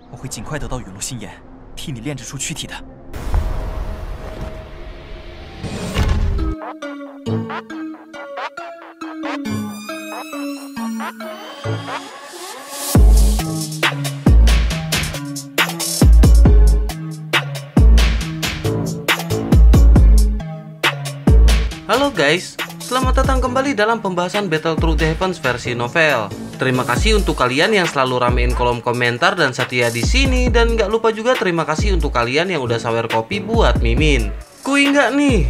我会尽快得到陨落心炎，替你炼制出躯体的。Halo guys, selamat datang kembali dalam pembahasan Battle Through the Heavens versi novel. Terima kasih untuk kalian yang selalu ramein kolom komentar dan setia di sini, dan nggak lupa juga terima kasih untuk kalian yang udah sawer kopi buat Mimin. Kui nggak nih?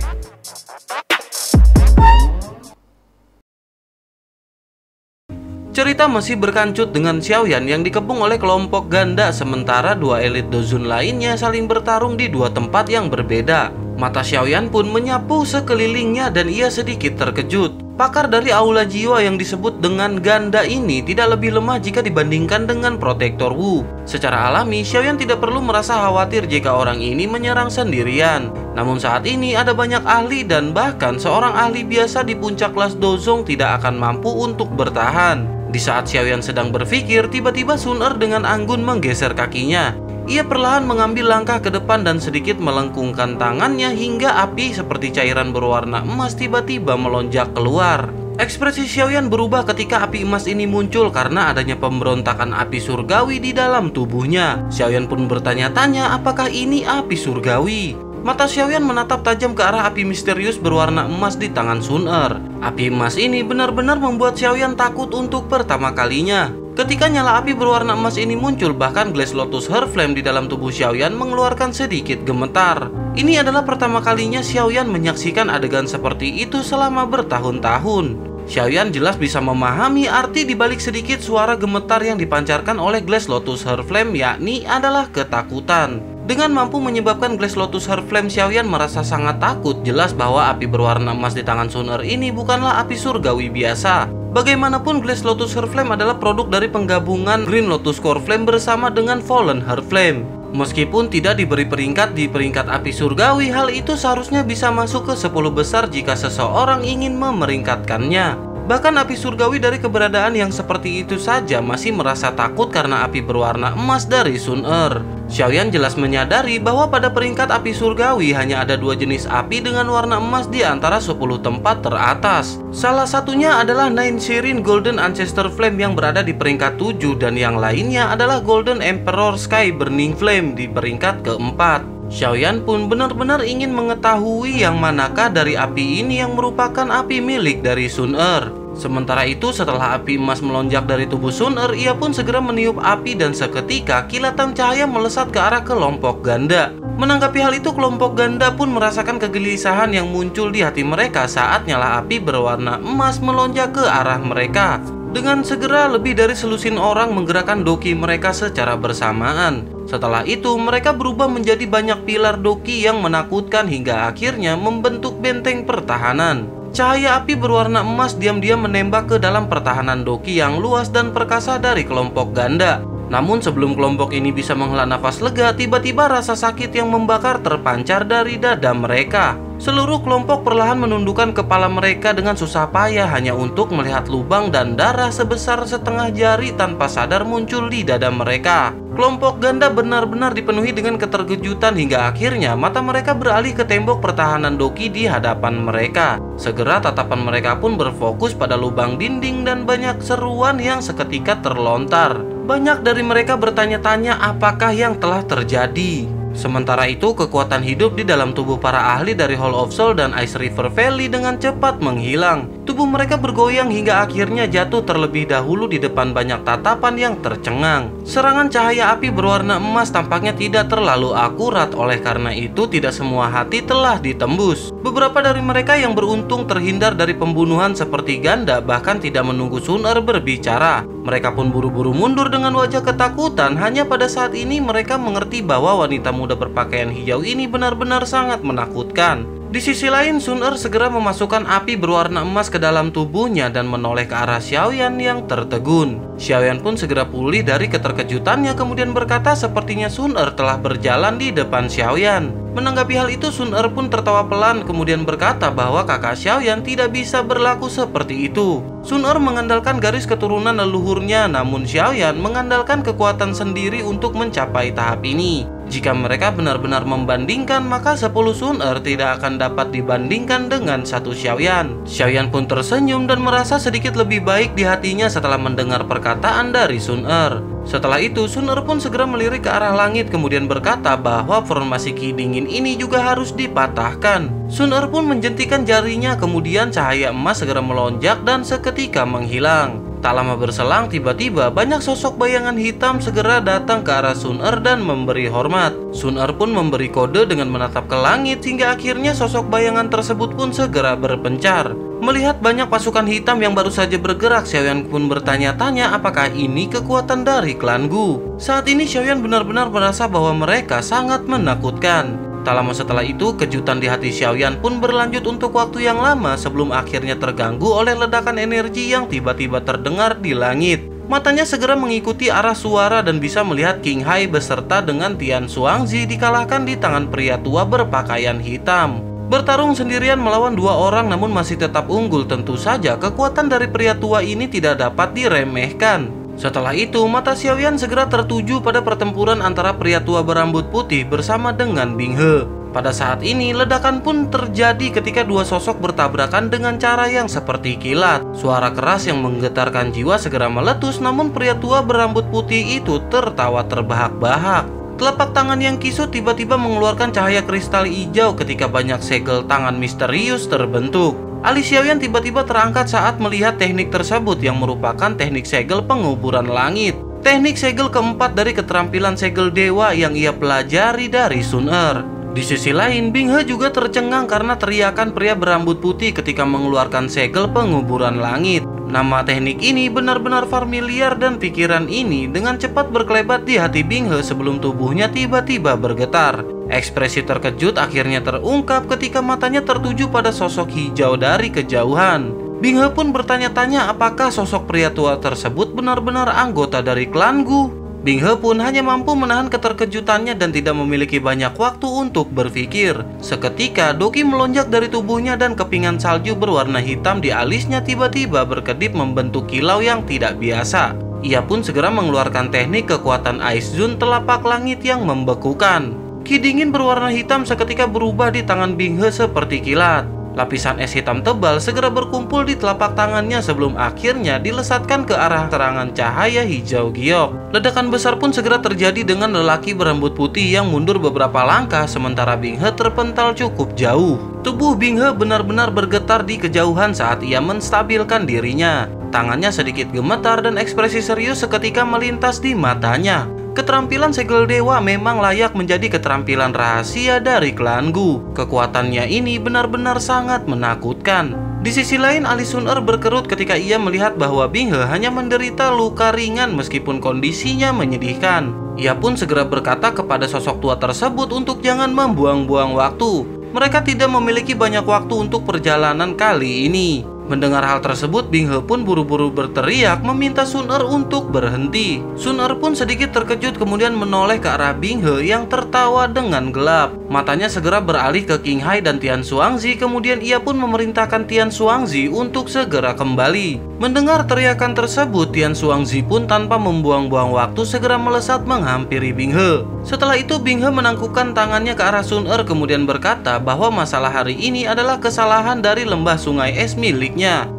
Cerita masih berkancut dengan Xiaoyan yang dikepung oleh kelompok ganda, sementara dua elit Dozun lainnya saling bertarung di dua tempat yang berbeda. Mata Xiaoyan pun menyapu sekelilingnya dan ia sedikit terkejut. Pakar dari aula jiwa yang disebut dengan ganda ini tidak lebih lemah jika dibandingkan dengan Protektor Wu. Secara alami, Xiaoyan tidak perlu merasa khawatir jika orang ini menyerang sendirian. Namun saat ini ada banyak ahli dan bahkan seorang ahli biasa di puncak kelas Dozong tidak akan mampu untuk bertahan. Di saat Xiaoyan sedang berpikir, tiba-tiba Sun Er dengan anggun menggeser kakinya. Ia perlahan mengambil langkah ke depan dan sedikit melengkungkan tangannya hingga api seperti cairan berwarna emas tiba-tiba melonjak keluar. Ekspresi Xiaoyan berubah ketika api emas ini muncul karena adanya pemberontakan api surgawi di dalam tubuhnya. Xiaoyan pun bertanya-tanya apakah ini api surgawi. Mata Xiaoyan menatap tajam ke arah api misterius berwarna emas di tangan Sun Er. Api emas ini benar-benar membuat Xiaoyan takut untuk pertama kalinya. Ketika nyala api berwarna emas ini muncul, bahkan Glass Lotus Her Flame di dalam tubuh Xiaoyan mengeluarkan sedikit gemetar. Ini adalah pertama kalinya Xiaoyan menyaksikan adegan seperti itu selama bertahun-tahun. Xiaoyan jelas bisa memahami arti dibalik sedikit suara gemetar yang dipancarkan oleh Glass Lotus Her Flame, yakni adalah ketakutan. Dengan mampu menyebabkan Glass Lotus Her Flame, Xiaoyan merasa sangat takut. Jelas bahwa api berwarna emas di tangan Sun Er ini bukanlah api surgawi biasa. Bagaimanapun, Glass Lotus Her Flame adalah produk dari penggabungan Green Lotus Core Flame bersama dengan Fallen Her Flame. Meskipun tidak diberi peringkat di peringkat api surgawi, hal itu seharusnya bisa masuk ke 10 besar jika seseorang ingin memeringkatkannya. Bahkan api surgawi dari keberadaan yang seperti itu saja masih merasa takut karena api berwarna emas dari Sun Er. Xiaoyan jelas menyadari bahwa pada peringkat api surgawi hanya ada dua jenis api dengan warna emas di antara 10 tempat teratas. Salah satunya adalah Nine Shirin Golden Ancestor Flame yang berada di peringkat 7, dan yang lainnya adalah Golden Emperor Sky Burning Flame di peringkat keempat. Xiaoyan pun benar-benar ingin mengetahui yang manakah dari api ini yang merupakan api milik dari Sun Er. Sementara itu, setelah api emas melonjak dari tubuh Sun Er, ia pun segera meniup api dan seketika kilatan cahaya melesat ke arah kelompok ganda. Menanggapi hal itu, kelompok ganda pun merasakan kegelisahan yang muncul di hati mereka saat nyala api berwarna emas melonjak ke arah mereka. Dengan segera, lebih dari selusin orang menggerakkan doki mereka secara bersamaan. Setelah itu, mereka berubah menjadi banyak pilar doki yang menakutkan hingga akhirnya membentuk benteng pertahanan. Cahaya api berwarna emas diam-diam menembak ke dalam pertahanan doki yang luas dan perkasa dari kelompok ganda. Namun sebelum kelompok ini bisa menghela nafas lega, tiba-tiba rasa sakit yang membakar terpancar dari dada mereka. Seluruh kelompok perlahan menundukkan kepala mereka dengan susah payah hanya untuk melihat lubang dan darah sebesar setengah jari tanpa sadar muncul di dada mereka. Kelompok ganda benar-benar dipenuhi dengan keterkejutan hingga akhirnya mata mereka beralih ke tembok pertahanan doki di hadapan mereka. Segera tatapan mereka pun berfokus pada lubang dinding dan banyak seruan yang seketika terlontar. Banyak dari mereka bertanya-tanya apakah yang telah terjadi. Sementara itu, kekuatan hidup di dalam tubuh para ahli dari Hall of Soul dan Ice River Valley dengan cepat menghilang. Tubuh mereka bergoyang hingga akhirnya jatuh terlebih dahulu di depan banyak tatapan yang tercengang. Serangan cahaya api berwarna emas tampaknya tidak terlalu akurat, oleh karena itu tidak semua hati telah ditembus. Beberapa dari mereka yang beruntung terhindar dari pembunuhan seperti ganda bahkan tidak menunggu Sun Er berbicara. Mereka pun buru-buru mundur dengan wajah ketakutan. Hanya pada saat ini mereka mengerti bahwa wanita muda berpakaian hijau ini benar-benar sangat menakutkan. Di sisi lain, Sun Er segera memasukkan api berwarna emas ke dalam tubuhnya dan menoleh ke arah Xiaoyan yang tertegun. Xiaoyan pun segera pulih dari keterkejutannya kemudian berkata sepertinya Sun Er telah berjalan di depan Xiaoyan. Menanggapi hal itu, Sun Er pun tertawa pelan kemudian berkata bahwa kakak Xiaoyan tidak bisa berlaku seperti itu. Sun Er mengandalkan garis keturunan leluhurnya, namun Xiaoyan mengandalkan kekuatan sendiri untuk mencapai tahap ini. Jika mereka benar-benar membandingkan, maka 10 Sun Er tidak akan dapat dibandingkan dengan 1 Xiaoyan. Xiaoyan pun tersenyum dan merasa sedikit lebih baik di hatinya setelah mendengar perkataan dari Sun Er. Setelah itu, Sun Er pun segera melirik ke arah langit kemudian berkata bahwa formasi Ki dingin ini juga harus dipatahkan. Sun Er pun menjentikan jarinya, kemudian cahaya emas segera melonjak dan seketika menghilang. Tak lama berselang, tiba-tiba banyak sosok bayangan hitam segera datang ke arah Sun Er dan memberi hormat. Sun Er pun memberi kode dengan menatap ke langit hingga akhirnya sosok bayangan tersebut pun segera berpencar. Melihat banyak pasukan hitam yang baru saja bergerak, Xiaoyan pun bertanya-tanya apakah ini kekuatan dari klan Gu. Saat ini Xiaoyan benar-benar merasa bahwa mereka sangat menakutkan. Tak lama setelah itu, kejutan di hati Xiaoyan pun berlanjut untuk waktu yang lama sebelum akhirnya terganggu oleh ledakan energi yang tiba-tiba terdengar di langit. Matanya segera mengikuti arah suara dan bisa melihat King Hai beserta dengan Tian Xuangzi dikalahkan di tangan pria tua berpakaian hitam. Bertarung sendirian melawan 2 orang namun masih tetap unggul, tentu saja kekuatan dari pria tua ini tidak dapat diremehkan. Setelah itu, mata Xiaoyan segera tertuju pada pertempuran antara pria tua berambut putih bersama dengan Bing He. Pada saat ini, ledakan pun terjadi ketika 2 sosok bertabrakan dengan cara yang seperti kilat. Suara keras yang menggetarkan jiwa segera meletus, namun pria tua berambut putih itu tertawa terbahak-bahak. Telapak tangan yang kisut tiba-tiba mengeluarkan cahaya kristal hijau ketika banyak segel tangan misterius terbentuk. Alis Xiaoyan tiba-tiba terangkat saat melihat teknik tersebut yang merupakan teknik segel penguburan langit. Teknik segel keempat dari keterampilan segel dewa yang ia pelajari dari Sun Er. Di sisi lain, Bing He juga tercengang karena teriakan pria berambut putih ketika mengeluarkan segel penguburan langit. Nama teknik ini benar-benar familiar dan pikiran ini dengan cepat berkelebat di hati Bing He sebelum tubuhnya tiba-tiba bergetar. Ekspresi terkejut akhirnya terungkap ketika matanya tertuju pada sosok hijau dari kejauhan. Bing He pun bertanya-tanya apakah sosok pria tua tersebut benar-benar anggota dari klan Gu. Bing He pun hanya mampu menahan keterkejutannya dan tidak memiliki banyak waktu untuk berpikir. Seketika Doki melonjak dari tubuhnya dan kepingan salju berwarna hitam di alisnya tiba-tiba berkedip membentuk kilau yang tidak biasa. Ia pun segera mengeluarkan teknik kekuatan Ice Zone telapak langit yang membekukan. Ki dingin berwarna hitam seketika berubah di tangan Bing He seperti kilat. Lapisan es hitam tebal segera berkumpul di telapak tangannya sebelum akhirnya dilesatkan ke arah serangan cahaya hijau giok. Ledakan besar pun segera terjadi dengan lelaki berambut putih yang mundur beberapa langkah sementara Bing He terpental cukup jauh. Tubuh Bing He benar-benar bergetar di kejauhan saat ia menstabilkan dirinya. Tangannya sedikit gemetar dan ekspresi serius seketika melintas di matanya. Keterampilan segel dewa memang layak menjadi keterampilan rahasia dari klan Gu. Kekuatannya ini benar-benar sangat menakutkan. Di sisi lain, alis Sun Er berkerut ketika ia melihat bahwa Bing He hanya menderita luka ringan meskipun kondisinya menyedihkan. Ia pun segera berkata kepada sosok tua tersebut untuk jangan membuang-buang waktu. Mereka tidak memiliki banyak waktu untuk perjalanan kali ini. Mendengar hal tersebut, Bing He pun buru-buru berteriak meminta Sun Er untuk berhenti. Sun Er pun sedikit terkejut kemudian menoleh ke arah Bing He yang tertawa dengan gelap. Matanya segera beralih ke King Hai dan Tian Xuangzi, kemudian ia pun memerintahkan Tian Xuangzi untuk segera kembali. Mendengar teriakan tersebut, Tian Xuangzi pun tanpa membuang-buang waktu segera melesat menghampiri Bing He. Setelah itu Bing He menangkupkan tangannya ke arah Sun Er kemudian berkata bahwa masalah hari ini adalah kesalahan dari lembah sungai es milik.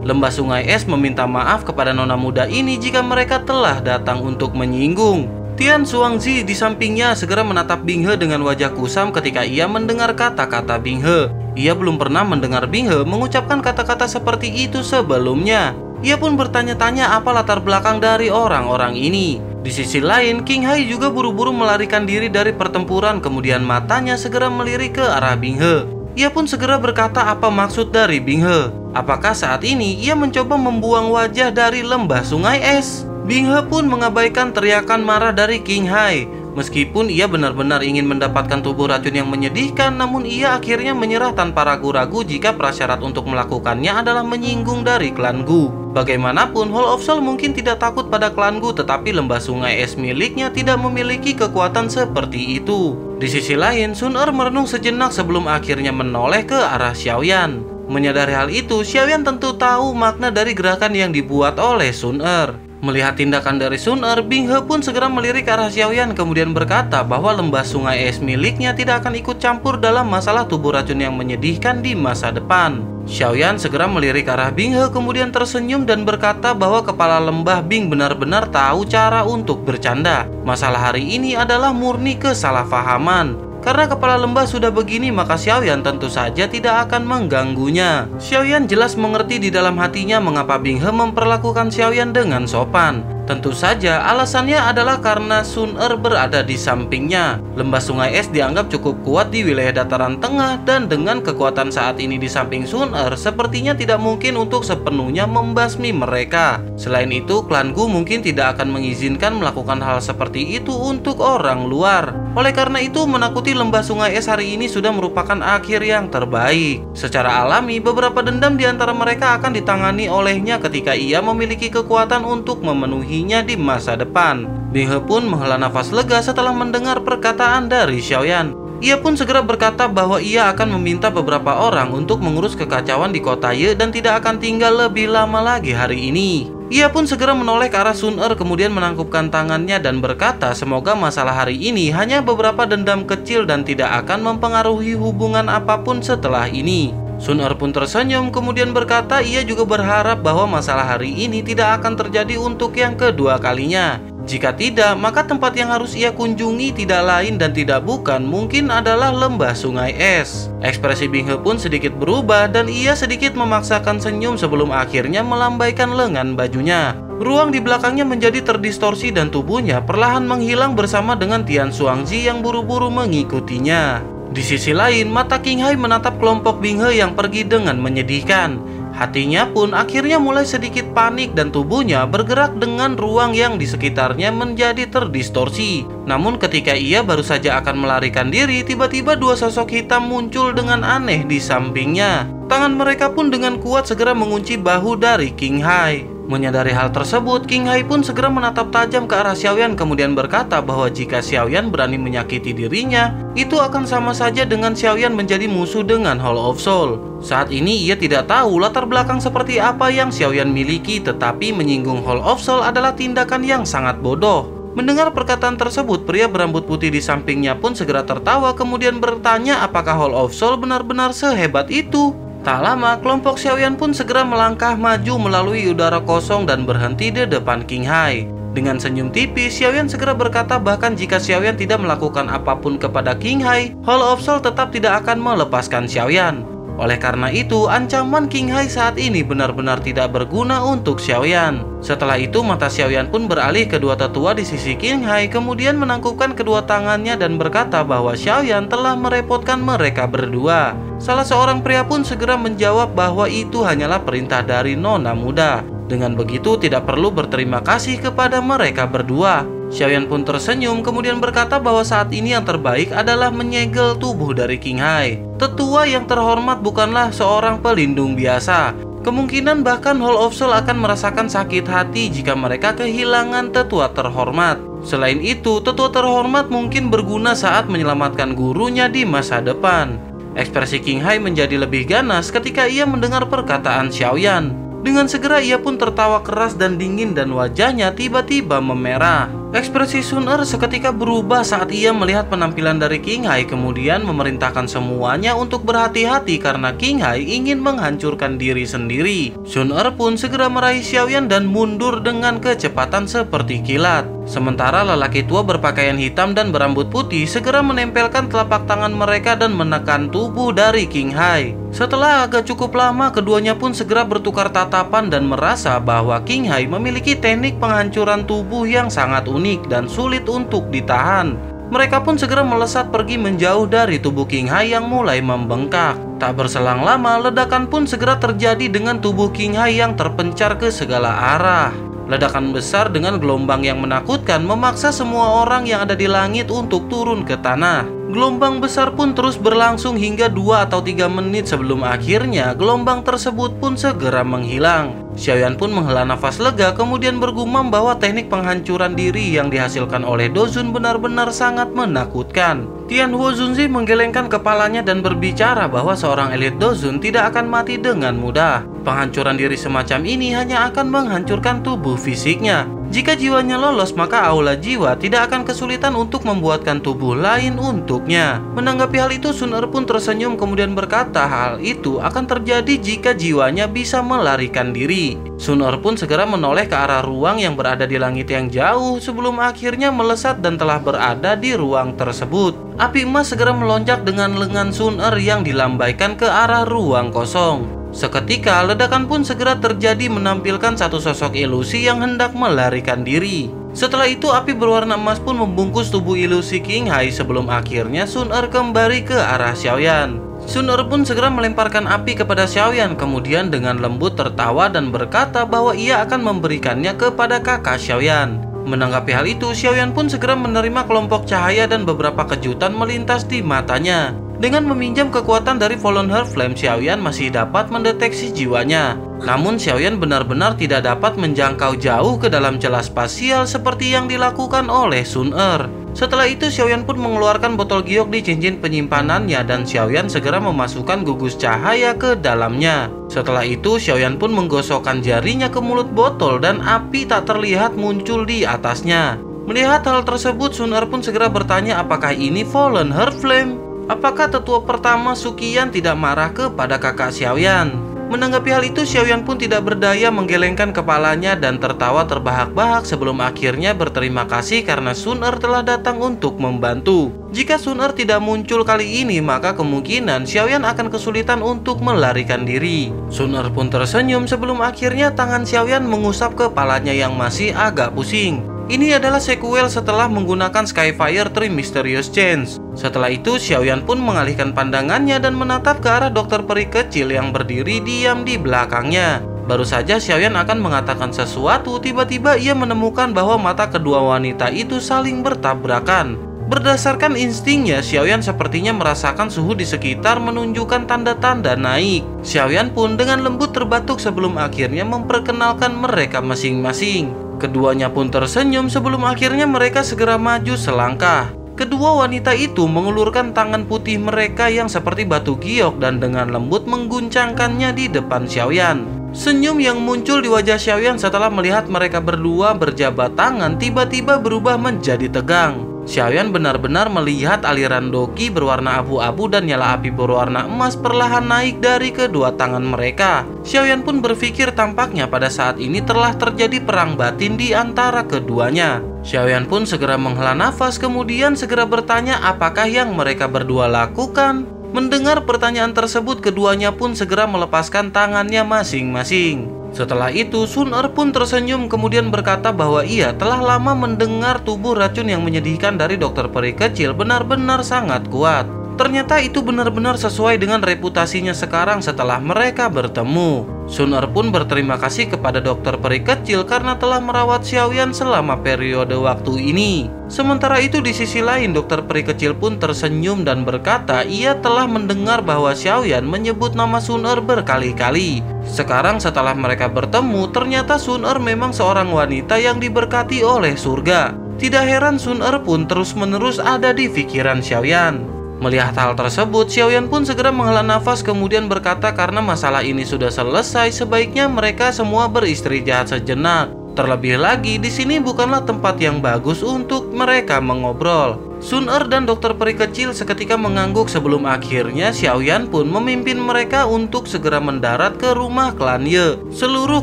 Lembah sungai es meminta maaf kepada nona muda ini jika mereka telah datang untuk menyinggung. Tian Xuangzi di sampingnya segera menatap Bing He dengan wajah kusam ketika ia mendengar kata-kata Bing He. Ia belum pernah mendengar Bing He mengucapkan kata-kata seperti itu sebelumnya. Ia pun bertanya-tanya apa latar belakang dari orang-orang ini. Di sisi lain, King Hai juga buru-buru melarikan diri dari pertempuran kemudian matanya segera melirik ke arah Bing He. Ia pun segera berkata apa maksud dari Bing He. Apakah saat ini ia mencoba membuang wajah dari lembah sungai es? Bing He pun mengabaikan teriakan marah dari King Hai. Meskipun ia benar-benar ingin mendapatkan tubuh racun yang menyedihkan, namun ia akhirnya menyerah tanpa ragu-ragu jika prasyarat untuk melakukannya adalah menyinggung dari klan Gu. Bagaimanapun, Hall of Soul mungkin tidak takut pada klan Gu, tetapi lembah sungai es miliknya tidak memiliki kekuatan seperti itu. Di sisi lain, Sun Er merenung sejenak sebelum akhirnya menoleh ke arah Xiaoyan. Menyadari hal itu, Xiaoyan tentu tahu makna dari gerakan yang dibuat oleh Sun Er. Melihat tindakan dari Sun Er, Bing He pun segera melirik ke arah Xiaoyan kemudian berkata bahwa lembah sungai es miliknya tidak akan ikut campur dalam masalah tubuh racun yang menyedihkan di masa depan. Xiaoyan segera melirik ke arah Bing He kemudian tersenyum dan berkata bahwa kepala lembah Bing benar-benar tahu cara untuk bercanda. Masalah hari ini adalah murni kesalahpahaman. Karena kepala lembah sudah begini, maka Xiaoyan tentu saja tidak akan mengganggunya. Xiaoyan jelas mengerti di dalam hatinya mengapa Bing He memperlakukan Xiaoyan dengan sopan. Tentu saja alasannya adalah karena Sun Er berada di sampingnya. Lembah sungai es dianggap cukup kuat di wilayah dataran tengah, dan dengan kekuatan saat ini di samping Sun Er, sepertinya tidak mungkin untuk sepenuhnya membasmi mereka. Selain itu, klanku mungkin tidak akan mengizinkan melakukan hal seperti itu untuk orang luar. Oleh karena itu, menakuti lembah sungai es hari ini sudah merupakan akhir yang terbaik. Secara alami, beberapa dendam di antara mereka akan ditangani olehnya ketika ia memiliki kekuatan untuk memenuhinya di masa depan. Bing He pun menghela nafas lega setelah mendengar perkataan dari Xiaoyan. Ia pun segera berkata bahwa ia akan meminta beberapa orang untuk mengurus kekacauan di kota Ye dan tidak akan tinggal lebih lama lagi hari ini. Ia pun segera menoleh ke arah Sun Er kemudian menangkupkan tangannya dan berkata semoga masalah hari ini hanya beberapa dendam kecil dan tidak akan mempengaruhi hubungan apapun setelah ini. Sun Er pun tersenyum kemudian berkata ia juga berharap bahwa masalah hari ini tidak akan terjadi untuk yang kedua kalinya. Jika tidak, maka tempat yang harus ia kunjungi tidak lain dan tidak bukan mungkin adalah lembah sungai es. Ekspresi Bing He pun sedikit berubah dan ia sedikit memaksakan senyum sebelum akhirnya melambaikan lengan bajunya. Ruang di belakangnya menjadi terdistorsi dan tubuhnya perlahan menghilang bersama dengan Tian Xuangzi yang buru-buru mengikutinya. Di sisi lain, mata King Hai menatap kelompok Bing He yang pergi dengan menyedihkan. Hatinya pun akhirnya mulai sedikit panik dan tubuhnya bergerak dengan ruang yang di sekitarnya menjadi terdistorsi. Namun ketika ia baru saja akan melarikan diri, tiba-tiba dua sosok hitam muncul dengan aneh di sampingnya. Tangan mereka pun dengan kuat segera mengunci bahu dari King Hai. Menyadari hal tersebut, King Hai pun segera menatap tajam ke arah Xiaoyan kemudian berkata bahwa jika Xiaoyan berani menyakiti dirinya, itu akan sama saja dengan Xiaoyan menjadi musuh dengan Hall of Soul. Saat ini ia tidak tahu latar belakang seperti apa yang Xiaoyan miliki, tetapi menyinggung Hall of Soul adalah tindakan yang sangat bodoh. Mendengar perkataan tersebut, pria berambut putih di sampingnya pun segera tertawa kemudian bertanya apakah Hall of Soul benar-benar sehebat itu. Tak lama, kelompok Xiaoyan pun segera melangkah maju melalui udara kosong dan berhenti di depan King Hai. Dengan senyum tipis, Xiaoyan segera berkata bahkan jika Xiaoyan tidak melakukan apapun kepada King Hai, Hall of Soul tetap tidak akan melepaskan Xiaoyan. Oleh karena itu, ancaman King Hai saat ini benar-benar tidak berguna untuk Xiaoyan. Setelah itu, mata Xiaoyan pun beralih ke dua tetua di sisi King Hai, kemudian menangkupkan kedua tangannya dan berkata bahwa Xiaoyan telah merepotkan mereka berdua. Salah seorang pria pun segera menjawab bahwa itu hanyalah perintah dari nona muda. Dengan begitu, tidak perlu berterima kasih kepada mereka berdua. Xiaoyan pun tersenyum kemudian berkata bahwa saat ini yang terbaik adalah menyegel tubuh dari King Hai. Tetua yang terhormat bukanlah seorang pelindung biasa. Kemungkinan bahkan Hall of Soul akan merasakan sakit hati jika mereka kehilangan tetua terhormat. Selain itu, tetua terhormat mungkin berguna saat menyelamatkan gurunya di masa depan. Ekspresi King Hai menjadi lebih ganas ketika ia mendengar perkataan Xiaoyan. Dengan segera ia pun tertawa keras dan dingin dan wajahnya tiba-tiba memerah. Ekspresi Sun Er seketika berubah saat ia melihat penampilan dari King Hai kemudian memerintahkan semuanya untuk berhati-hati karena King Hai ingin menghancurkan diri sendiri. Sun Er pun segera meraih Xiaoyan dan mundur dengan kecepatan seperti kilat. Sementara lelaki tua berpakaian hitam dan berambut putih segera menempelkan telapak tangan mereka dan menekan tubuh dari King Hai. Setelah agak cukup lama, keduanya pun segera bertukar tatapan dan merasa bahwa King Hai memiliki teknik penghancuran tubuh yang sangat unik dan sulit untuk ditahan. Mereka pun segera melesat pergi menjauh dari tubuh King Hai yang mulai membengkak. Tak berselang lama, ledakan pun segera terjadi dengan tubuh King Hai yang terpencar ke segala arah. Ledakan besar dengan gelombang yang menakutkan memaksa semua orang yang ada di langit untuk turun ke tanah. Gelombang besar pun terus berlangsung hingga 2 atau 3 menit sebelum akhirnya gelombang tersebut pun segera menghilang. Xiaoyan pun menghela nafas lega kemudian bergumam bahwa teknik penghancuran diri yang dihasilkan oleh Dozun benar-benar sangat menakutkan. Tianhuo Zunzi menggelengkan kepalanya dan berbicara bahwa seorang elit Dozun tidak akan mati dengan mudah. Penghancuran diri semacam ini hanya akan menghancurkan tubuh fisiknya. Jika jiwanya lolos, maka aula jiwa tidak akan kesulitan untuk membuatkan tubuh lain untuknya. Menanggapi hal itu, Sun Er pun tersenyum kemudian berkata hal itu akan terjadi jika jiwanya bisa melarikan diri. Sun Er pun segera menoleh ke arah ruang yang berada di langit yang jauh sebelum akhirnya melesat dan telah berada di ruang tersebut. Api emas segera melonjak dengan lengan Sun Er yang dilambaikan ke arah ruang kosong. Seketika ledakan pun segera terjadi menampilkan satu sosok ilusi yang hendak melarikan diri. Setelah itu api berwarna emas pun membungkus tubuh ilusi King Hai sebelum akhirnya Sun Er kembali ke arah Xiaoyan. Sun Er pun segera melemparkan api kepada Xiaoyan kemudian dengan lembut tertawa dan berkata bahwa ia akan memberikannya kepada kakak Xiaoyan. Menanggapi hal itu, Xiaoyan pun segera menerima kelompok cahaya dan beberapa kejutan melintas di matanya. Dengan meminjam kekuatan dari Fallen Heart Flame, Xiaoyan masih dapat mendeteksi jiwanya. Namun Xiaoyan benar-benar tidak dapat menjangkau jauh ke dalam celah spasial seperti yang dilakukan oleh Sun Er. Setelah itu Xiaoyan pun mengeluarkan botol giok di cincin penyimpanannya dan Xiaoyan segera memasukkan gugus cahaya ke dalamnya. Setelah itu Xiaoyan pun menggosokkan jarinya ke mulut botol dan api tak terlihat muncul di atasnya. Melihat hal tersebut, Sun Er pun segera bertanya apakah ini Fallen Heart Flame? Apakah tetua pertama Suqian tidak marah kepada kakak Xiaoyan? Menanggapi hal itu, Xiaoyan pun tidak berdaya menggelengkan kepalanya dan tertawa terbahak-bahak sebelum akhirnya berterima kasih karena Sun Er telah datang untuk membantu. Jika Sun Er tidak muncul kali ini, maka kemungkinan Xiaoyan akan kesulitan untuk melarikan diri. Sun Er pun tersenyum sebelum akhirnya tangan Xiaoyan mengusap kepalanya yang masih agak pusing. Ini adalah sequel setelah menggunakan Skyfire Three Mysterious Chains. Setelah itu, Xiaoyan pun mengalihkan pandangannya dan menatap ke arah dokter peri kecil yang berdiri diam di belakangnya. Baru saja Xiaoyan akan mengatakan sesuatu, tiba-tiba ia menemukan bahwa mata kedua wanita itu saling bertabrakan. Berdasarkan instingnya, Xiaoyan sepertinya merasakan suhu di sekitar menunjukkan tanda-tanda naik. Xiaoyan pun dengan lembut terbatuk sebelum akhirnya memperkenalkan mereka masing-masing. Keduanya pun tersenyum sebelum akhirnya mereka segera maju selangkah. Kedua wanita itu mengulurkan tangan putih mereka yang seperti batu giok dan dengan lembut mengguncangkannya di depan Xiaoyan. Senyum yang muncul di wajah Xiaoyan setelah melihat mereka berdua berjabat tangan tiba-tiba berubah menjadi tegang. Xiaoyan benar-benar melihat aliran doki berwarna abu-abu dan nyala api berwarna emas perlahan naik dari kedua tangan mereka. Xiaoyan pun berpikir tampaknya pada saat ini telah terjadi perang batin di antara keduanya. Xiaoyan pun segera menghela nafas kemudian segera bertanya apakah yang mereka berdua lakukan. Mendengar pertanyaan tersebut, keduanya pun segera melepaskan tangannya masing-masing. Setelah itu, Sun Er pun tersenyum kemudian berkata bahwa ia telah lama mendengar tubuh racun yang menyedihkan dari dokter peri kecil benar-benar sangat kuat. Ternyata itu benar-benar sesuai dengan reputasinya sekarang setelah mereka bertemu. Sun Er pun berterima kasih kepada dokter peri kecil karena telah merawat Xiaoyan selama periode waktu ini. Sementara itu di sisi lain, dokter peri kecil pun tersenyum dan berkata ia telah mendengar bahwa Xiaoyan menyebut nama Sun Er berkali-kali. Sekarang setelah mereka bertemu, ternyata Sun Er memang seorang wanita yang diberkati oleh surga. Tidak heran Sun Er pun terus-menerus ada di pikiran Xiaoyan. Melihat hal tersebut, Xiaoyan pun segera menghela nafas kemudian berkata karena masalah ini sudah selesai, sebaiknya mereka semua beristirahat sejenak. Terlebih lagi, di sini bukanlah tempat yang bagus untuk mereka mengobrol. Sun Er dan dokter peri kecil seketika mengangguk sebelum akhirnya Xiaoyan pun memimpin mereka untuk segera mendarat ke rumah klan Ye. Seluruh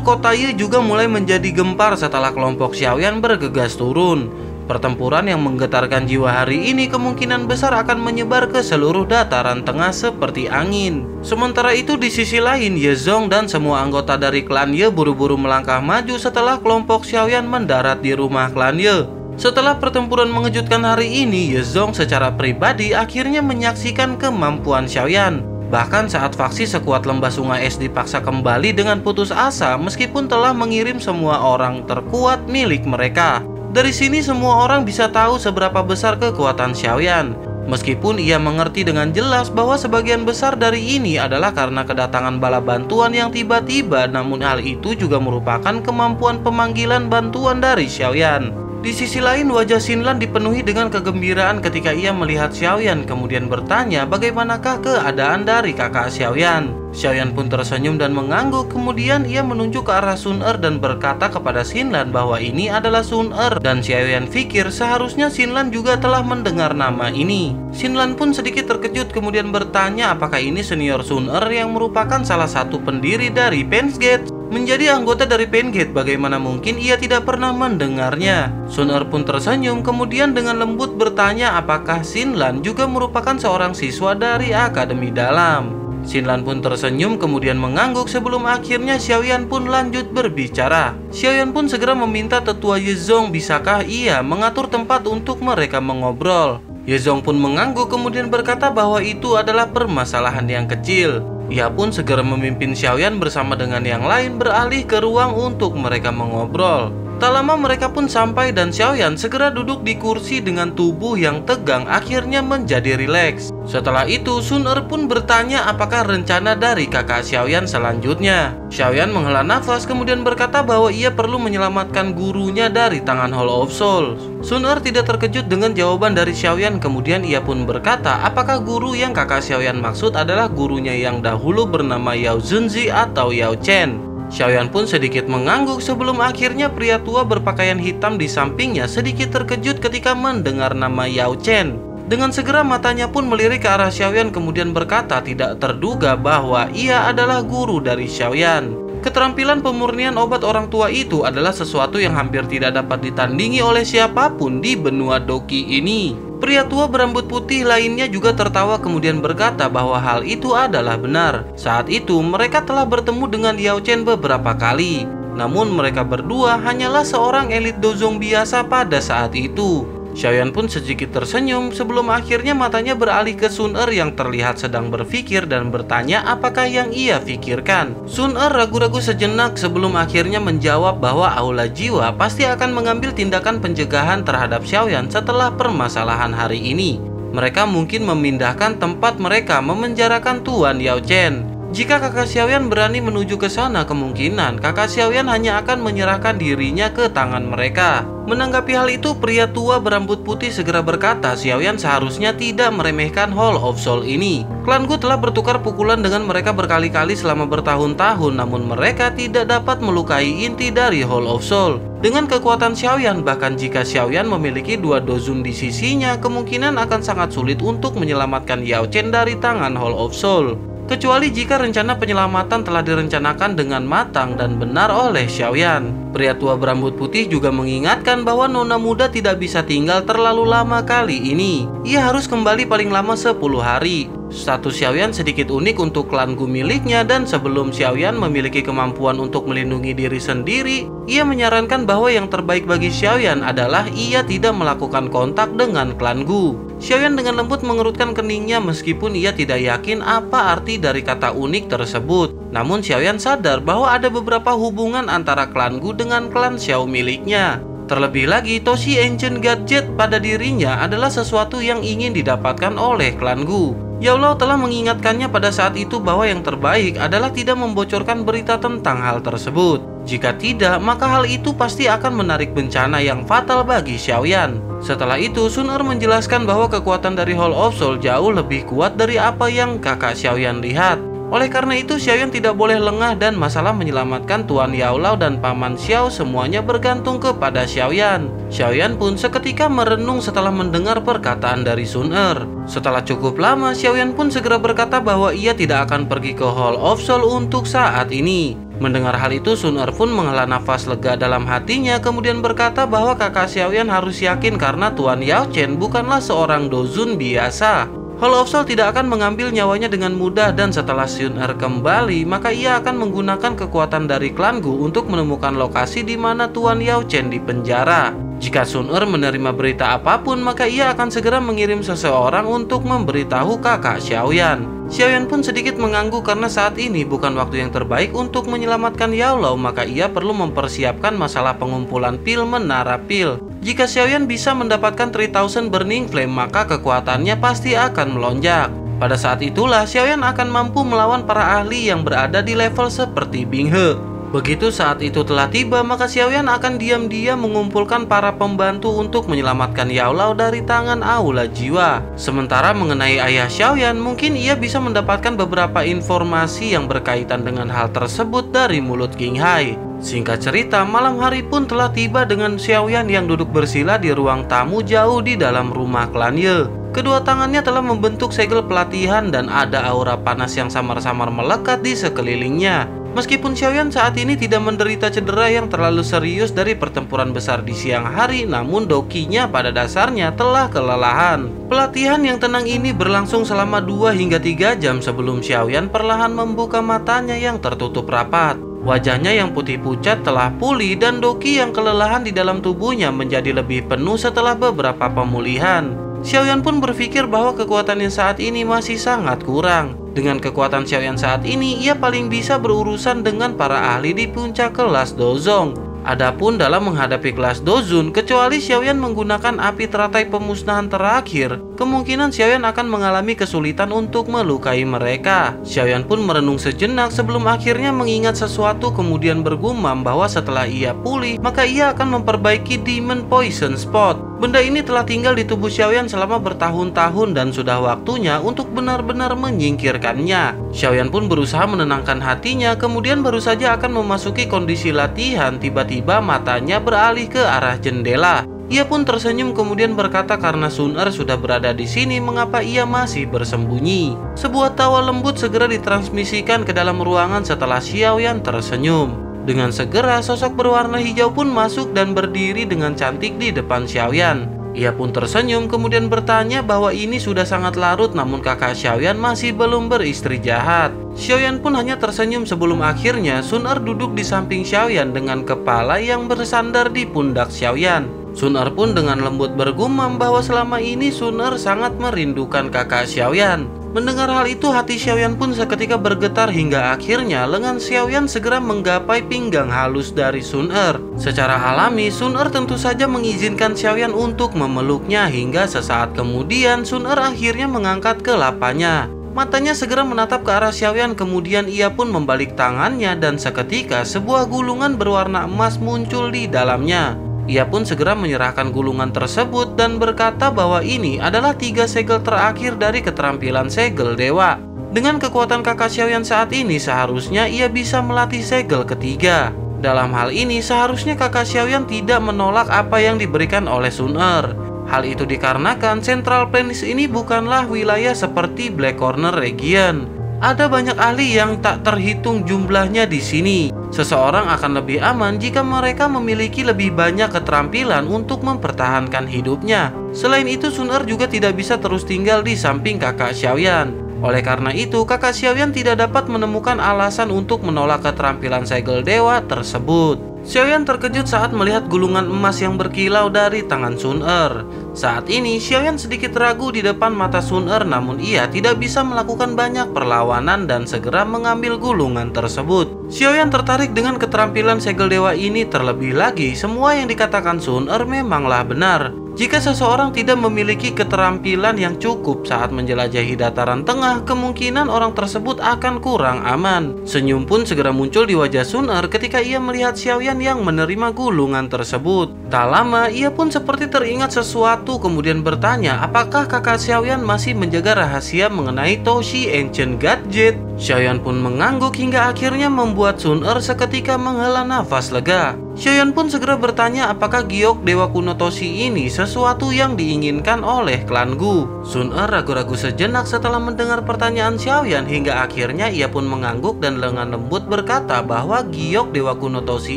kota Ye juga mulai menjadi gempar setelah kelompok Xiaoyan bergegas turun. Pertempuran yang menggetarkan jiwa hari ini kemungkinan besar akan menyebar ke seluruh dataran tengah seperti angin. Sementara itu di sisi lain, Ye Zong dan semua anggota dari klan Ye buru-buru melangkah maju setelah kelompok Xiaoyan mendarat di rumah klan Ye. Setelah pertempuran mengejutkan hari ini, Ye Zong secara pribadi akhirnya menyaksikan kemampuan Xiaoyan. Bahkan saat faksi sekuat lembah sungai es dipaksa kembali dengan putus asa meskipun telah mengirim semua orang terkuat milik mereka. Dari sini semua orang bisa tahu seberapa besar kekuatan Xiaoyan. Meskipun ia mengerti dengan jelas bahwa sebagian besar dari ini adalah karena kedatangan bala bantuan yang tiba-tiba, namun hal itu juga merupakan kemampuan pemanggilan bantuan dari Xiaoyan. Di sisi lain, wajah Xinlan dipenuhi dengan kegembiraan ketika ia melihat Xiaoyan, kemudian bertanya bagaimanakah keadaan dari kakak Xiaoyan. Xiaoyan pun tersenyum dan mengangguk, kemudian ia menunjuk ke arah Sun Er dan berkata kepada Xinlan bahwa ini adalah Sun Er, dan Xiaoyan pikir seharusnya Xinlan juga telah mendengar nama ini. Xinlan pun sedikit terkejut kemudian bertanya apakah ini senior Sun Er yang merupakan salah satu pendiri dari Pain's Gate. Menjadi anggota dari Pain's Gate, bagaimana mungkin ia tidak pernah mendengarnya? Sun Er pun tersenyum kemudian dengan lembut bertanya apakah Xinlan juga merupakan seorang siswa dari Akademi Dalam. Xinlan pun tersenyum kemudian mengangguk sebelum akhirnya Xiaoyan pun lanjut berbicara. Xiaoyan pun segera meminta tetua Yezong bisakah ia mengatur tempat untuk mereka mengobrol. Yezong pun mengangguk kemudian berkata bahwa itu adalah permasalahan yang kecil. Ia pun segera memimpin Xiaoyan bersama dengan yang lain beralih ke ruang untuk mereka mengobrol. Tak lama mereka pun sampai dan Xiaoyan segera duduk di kursi dengan tubuh yang tegang akhirnya menjadi rileks. Setelah itu Sun Er pun bertanya apakah rencana dari kakak Xiaoyan selanjutnya. Xiaoyan menghela nafas kemudian berkata bahwa ia perlu menyelamatkan gurunya dari tangan Hall of Souls. Sun Er tidak terkejut dengan jawaban dari Xiaoyan, kemudian ia pun berkata apakah guru yang kakak Xiaoyan maksud adalah gurunya yang dahulu bernama Yao Zunzi atau Yao Chen. Xiaoyan pun sedikit mengangguk sebelum akhirnya pria tua berpakaian hitam di sampingnya sedikit terkejut ketika mendengar nama Yao Chen. Dengan segera matanya pun melirik ke arah Xiaoyan kemudian berkata tidak terduga bahwa ia adalah guru dari Xiaoyan. Keterampilan pemurnian obat orang tua itu adalah sesuatu yang hampir tidak dapat ditandingi oleh siapapun di benua Doki ini. Pria tua berambut putih lainnya juga tertawa kemudian berkata bahwa hal itu adalah benar. Saat itu mereka telah bertemu dengan Yao Chen beberapa kali. Namun mereka berdua hanyalah seorang elit dozong biasa pada saat itu. Xiaoyan pun sedikit tersenyum sebelum akhirnya matanya beralih ke Sun Er yang terlihat sedang berpikir dan bertanya apakah yang ia pikirkan. Sun Er ragu-ragu sejenak sebelum akhirnya menjawab bahwa Aula Jiwa pasti akan mengambil tindakan pencegahan terhadap Xiaoyan setelah permasalahan hari ini. Mereka mungkin memindahkan tempat mereka memenjarakan Tuan Yao Chen. Jika kakak Xiaoyan berani menuju ke sana, kemungkinan kakak Xiaoyan hanya akan menyerahkan dirinya ke tangan mereka. Menanggapi hal itu, pria tua berambut putih segera berkata Xiaoyan seharusnya tidak meremehkan Hall of Soul ini. Klanku telah bertukar pukulan dengan mereka berkali-kali selama bertahun-tahun, namun mereka tidak dapat melukai inti dari Hall of Soul. Dengan kekuatan Xiaoyan, bahkan jika Xiaoyan memiliki dua dozun di sisinya, kemungkinan akan sangat sulit untuk menyelamatkan Yao Chen dari tangan Hall of Soul. Kecuali jika rencana penyelamatan telah direncanakan dengan matang dan benar oleh Xiaoyan. Pria tua berambut putih juga mengingatkan bahwa nona muda tidak bisa tinggal terlalu lama kali ini. Ia harus kembali paling lama 10 hari. Status Xiaoyan sedikit unik untuk klan Gu miliknya dan sebelum Xiaoyan memiliki kemampuan untuk melindungi diri sendiri, ia menyarankan bahwa yang terbaik bagi Xiaoyan adalah ia tidak melakukan kontak dengan klan Gu. Xiaoyan dengan lembut mengerutkan keningnya meskipun ia tidak yakin apa arti dari kata unik tersebut. Namun Xiaoyan sadar bahwa ada beberapa hubungan antara klan Gu dengan klan Xiao miliknya. Terlebih lagi, Toshi Ancient Gadget pada dirinya adalah sesuatu yang ingin didapatkan oleh klan Gu. Yao Lao telah mengingatkannya pada saat itu bahwa yang terbaik adalah tidak membocorkan berita tentang hal tersebut. Jika tidak, maka hal itu pasti akan menarik bencana yang fatal bagi Xiaoyan. Setelah itu, Sun Er menjelaskan bahwa kekuatan dari Hall of Soul jauh lebih kuat dari apa yang kakak Xiaoyan lihat. Oleh karena itu, Xiaoyan tidak boleh lengah dan masalah menyelamatkan Tuan Yao Lao dan Paman Xiao semuanya bergantung kepada Xiaoyan. Xiaoyan pun seketika merenung setelah mendengar perkataan dari Sun Er. Setelah cukup lama, Xiaoyan pun segera berkata bahwa ia tidak akan pergi ke Hall of Soul untuk saat ini. Mendengar hal itu, Sun Er pun menghela nafas lega dalam hatinya kemudian berkata bahwa kakak Xiaoyan harus yakin karena Tuan Yao Chen bukanlah seorang dozun biasa. Hall of Soul tidak akan mengambil nyawanya dengan mudah dan setelah Sun Er kembali, maka ia akan menggunakan kekuatan dari klan Gu untuk menemukan lokasi di mana Tuan Yao Chen dipenjara. Jika Sun Er menerima berita apapun, maka ia akan segera mengirim seseorang untuk memberitahu kakak Xiaoyan. Xiaoyan pun sedikit mengangguk karena saat ini bukan waktu yang terbaik untuk menyelamatkan Yao Lao, maka ia perlu mempersiapkan masalah pengumpulan pil menara pil. Jika Xiaoyan bisa mendapatkan 3000 Burning Flame, maka kekuatannya pasti akan melonjak. Pada saat itulah Xiaoyan akan mampu melawan para ahli yang berada di level seperti Bing He. Begitu saat itu telah tiba, maka Xiaoyan akan diam-diam mengumpulkan para pembantu untuk menyelamatkan Yao Lao dari tangan Aula Jiwa. Sementara mengenai ayah Xiaoyan, mungkin ia bisa mendapatkan beberapa informasi yang berkaitan dengan hal tersebut dari mulut King Hai. Singkat cerita, malam hari pun telah tiba dengan Xiaoyan yang duduk bersila di ruang tamu jauh di dalam rumah klan Ye. Kedua tangannya telah membentuk segel pelatihan dan ada aura panas yang samar-samar melekat di sekelilingnya. Meskipun Xiaoyan saat ini tidak menderita cedera yang terlalu serius dari pertempuran besar di siang hari, namun dokinya pada dasarnya telah kelelahan. Pelatihan yang tenang ini berlangsung selama 2 hingga 3 jam sebelum Xiaoyan perlahan membuka matanya yang tertutup rapat. Wajahnya yang putih pucat telah pulih dan doki yang kelelahan di dalam tubuhnya menjadi lebih penuh setelah beberapa pemulihan. Xiaoyan pun berpikir bahwa kekuatannya saat ini masih sangat kurang. Dengan kekuatan Xiaoyan saat ini, ia paling bisa berurusan dengan para ahli di puncak kelas Dozong. Adapun dalam menghadapi kelas Dozun, kecuali Xiaoyan menggunakan api teratai pemusnahan terakhir, kemungkinan Xiaoyan akan mengalami kesulitan untuk melukai mereka. Xiaoyan pun merenung sejenak sebelum akhirnya mengingat sesuatu, kemudian bergumam bahwa setelah ia pulih, maka ia akan memperbaiki Demon Poison Spot. Benda ini telah tinggal di tubuh Xiaoyan selama bertahun-tahun dan sudah waktunya untuk benar-benar menyingkirkannya. Xiaoyan pun berusaha menenangkan hatinya, kemudian baru saja akan memasuki kondisi latihan, tiba-tiba matanya beralih ke arah jendela. Ia pun tersenyum kemudian berkata karena Sun Er sudah berada di sini, mengapa ia masih bersembunyi. Sebuah tawa lembut segera ditransmisikan ke dalam ruangan setelah Xiaoyan tersenyum. Dengan segera sosok berwarna hijau pun masuk dan berdiri dengan cantik di depan Xiaoyan. Ia pun tersenyum kemudian bertanya bahwa ini sudah sangat larut, namun kakak Xiaoyan masih belum beristri jahat. Xiaoyan pun hanya tersenyum sebelum akhirnya Sun Er duduk di samping Xiaoyan dengan kepala yang bersandar di pundak Xiaoyan. Sun Er pun dengan lembut bergumam bahwa selama ini Sun Er sangat merindukan kakak Xiaoyan. Mendengar hal itu, hati Xiaoyan pun seketika bergetar hingga akhirnya lengan Xiaoyan segera menggapai pinggang halus dari Sun Er. Secara alami, Sun Er tentu saja mengizinkan Xiaoyan untuk memeluknya hingga sesaat kemudian Sun Er akhirnya mengangkat kelapanya. Matanya segera menatap ke arah Xiaoyan, kemudian ia pun membalik tangannya dan seketika sebuah gulungan berwarna emas muncul di dalamnya. Ia pun segera menyerahkan gulungan tersebut dan berkata bahwa ini adalah 3 segel terakhir dari keterampilan segel dewa. Dengan kekuatan kakak Xiaoyan saat ini, seharusnya ia bisa melatih segel ketiga. Dalam hal ini, seharusnya kakak Xiaoyan tidak menolak apa yang diberikan oleh Sun Er. Hal itu dikarenakan Central Plains ini bukanlah wilayah seperti Black Corner Region. Ada banyak ahli yang tak terhitung jumlahnya di sini. Seseorang akan lebih aman jika mereka memiliki lebih banyak keterampilan untuk mempertahankan hidupnya. Selain itu, Sun Er juga tidak bisa terus tinggal di samping kakak Xiaoyan. Oleh karena itu, kakak Xiaoyan tidak dapat menemukan alasan untuk menolak keterampilan segel dewa tersebut. Xiaoyan terkejut saat melihat gulungan emas yang berkilau dari tangan Sun Er. Saat ini, Xiaoyan sedikit ragu di depan mata Sun Er, namun ia tidak bisa melakukan banyak perlawanan dan segera mengambil gulungan tersebut. Xiaoyan tertarik dengan keterampilan segel dewa ini, terlebih lagi semua yang dikatakan Sun Er memanglah benar. Jika seseorang tidak memiliki keterampilan yang cukup saat menjelajahi dataran tengah, kemungkinan orang tersebut akan kurang aman. Senyum pun segera muncul di wajah Sun Er ketika ia melihat Xiaoyan yang menerima gulungan tersebut. Tak lama, ia pun seperti teringat sesuatu kemudian bertanya apakah kakak Xiaoyan masih menjaga rahasia mengenai Toshi Ancient Gadget. Xiaoyan pun mengangguk hingga akhirnya membuat Sun Er seketika menghela nafas lega. Xiaoyan pun segera bertanya apakah giok dewa kuno Toshi ini sesuatu yang diinginkan oleh klan Gu. Sun Er ragu-ragu sejenak setelah mendengar pertanyaan Xiaoyan hingga akhirnya ia pun mengangguk dan lengan lembut berkata bahwa giok dewa kuno Toshi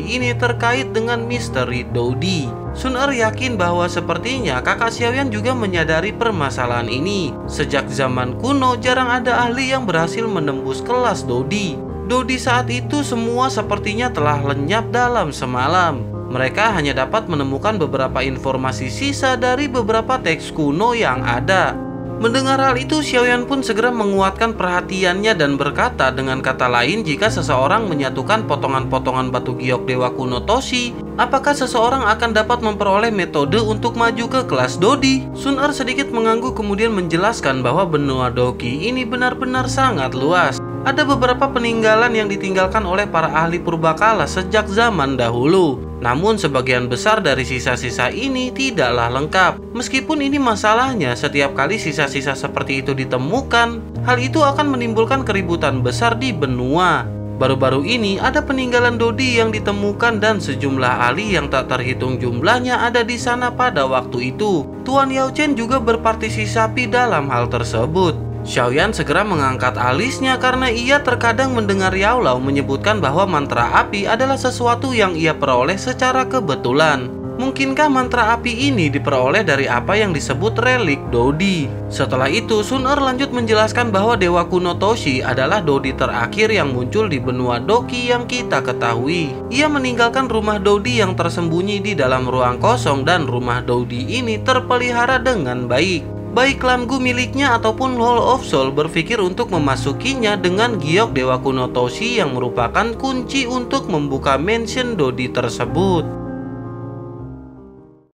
ini terkait dengan misteri Dodi. Sun Er yakin bahwa sepertinya kakak Xiaoyan juga menyadari permasalahan ini. Sejak zaman kuno jarang ada ahli yang berhasil menembus kelas Dodi. Dodi saat itu semua sepertinya telah lenyap dalam semalam. Mereka hanya dapat menemukan beberapa informasi sisa dari beberapa teks kuno yang ada. Mendengar hal itu, Xiaoyan pun segera menguatkan perhatiannya dan berkata dengan kata lain, jika seseorang menyatukan potongan-potongan batu giok dewa kuno Toshi, apakah seseorang akan dapat memperoleh metode untuk maju ke kelas Dodi? Sun Er sedikit mengangguk kemudian menjelaskan bahwa benua Doki ini benar-benar sangat luas. Ada beberapa peninggalan yang ditinggalkan oleh para ahli purbakala sejak zaman dahulu. Namun sebagian besar dari sisa-sisa ini tidaklah lengkap. Meskipun ini masalahnya, setiap kali sisa-sisa seperti itu ditemukan, hal itu akan menimbulkan keributan besar di benua. Baru-baru ini ada peninggalan Dodi yang ditemukan dan sejumlah ahli yang tak terhitung jumlahnya ada di sana pada waktu itu. Tuan Yao Chen juga berpartisipasi dalam hal tersebut. Xiaoyan segera mengangkat alisnya karena ia terkadang mendengar Yao Lao menyebutkan bahwa mantra api adalah sesuatu yang ia peroleh secara kebetulan. Mungkinkah mantra api ini diperoleh dari apa yang disebut relik Dodi? Setelah itu, Sun Er lanjut menjelaskan bahwa Dewa Kuno Toshi adalah Dodi terakhir yang muncul di benua Doki yang kita ketahui. Ia meninggalkan rumah Dodi yang tersembunyi di dalam ruang kosong dan rumah Dodi ini terpelihara dengan baik. Baik klan Gu miliknya ataupun Hall of Soul berpikir untuk memasukinya dengan giok Dewa Kuno Toshi yang merupakan kunci untuk membuka mansion Dodi tersebut.